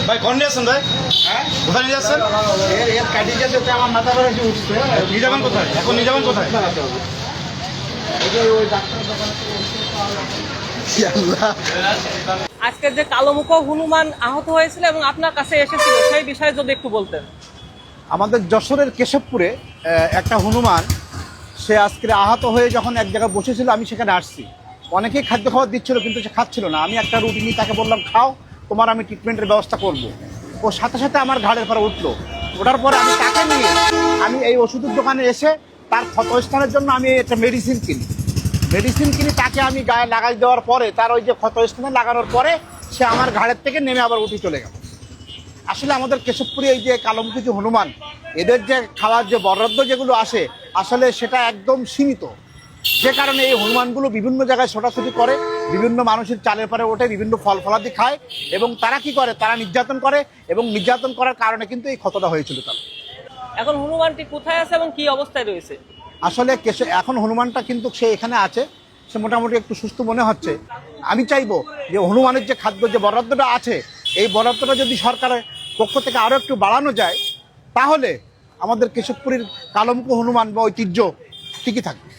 ভাই কোন নিয়ে আসছেন ভাই? হ্যাঁ কোথায় নিয়ে যাচ্ছেন? এর কাটি যেতে আমার মাথা ধরে উঠছে। নিয়ে যাবেন কোথায়? এখন নিয়ে যাবেন কোথায়? এই যে ওই ডাক্তার দোকানে আজকে যে কালোমুখ হনুমান আহত হয়েছিল এবং আপনার কাছে এসেছিল সেই বিষয়ে যদি একটু বলতেন। আমাদের যশোরের কেশবপুরে একটা হনুমান সে আজকে আহত হয়ে যখন এক জায়গায় বসেছিল, আমি সেখানে আসছি। অনেকেই খাদ্য খাবার দিচ্ছিল কিন্তু সে খাচ্ছিল না। আমি একটা রুটি নিয়ে তাকে বললাম, খাও, তোমার আমি ট্রিটমেন্টের ব্যবস্থা করব। ও সাথে সাথে আমার ঘাড়ের পরে উঠলো। ওঠার পরে আমি তাকে নিয়ে আমি এই ওষুধের দোকানে এসে তার ক্ষতস্থানের জন্য আমি একটা মেডিসিন কিনি তাকে আমি গায়ে লাগাই দেওয়ার পরে তার ওই যে ক্ষতস্থানে লাগানোর পরে সে আমার ঘাড়ের থেকে নেমে আবার উঠে চলে গেল। আসলে আমাদের কেশবপুরে এই যে কালোমুখী যে হনুমান, এদের যে খাওয়ার যে বরাদ্দ যেগুলো আসে আসলে সেটা একদম সীমিত। যে কারণে এই হনুমানগুলো বিভিন্ন জায়গায় ছোটাছুটি করে, বিভিন্ন মানুষের চালের পরে ওঠে, বিভিন্ন ফল ফলাদি খায় এবং তারা কি করে, তারা নির্যাতন করে এবং নির্যাতন করার কারণে কিন্তু এই ক্ষতটা হয়েছিল তার। এখন হনুমানটি কোথায় আছে এবং কি অবস্থায় রয়েছে? আসলে এখন হনুমানটা কিন্তু সে এখানে আছে, সে মোটামুটি একটু সুস্থ মনে হচ্ছে। আমি চাইবো যে হনুমানের যে খাদ্য যে বরাদ্দটা আছে, এই বরাদ্দটা যদি সরকারের পক্ষ থেকে আরও একটু বাড়ানো যায় তাহলে আমাদের কেশবপুরীর কালোমুখ হনুমান বা ঐতিহ্য ঠিকই থাকবে।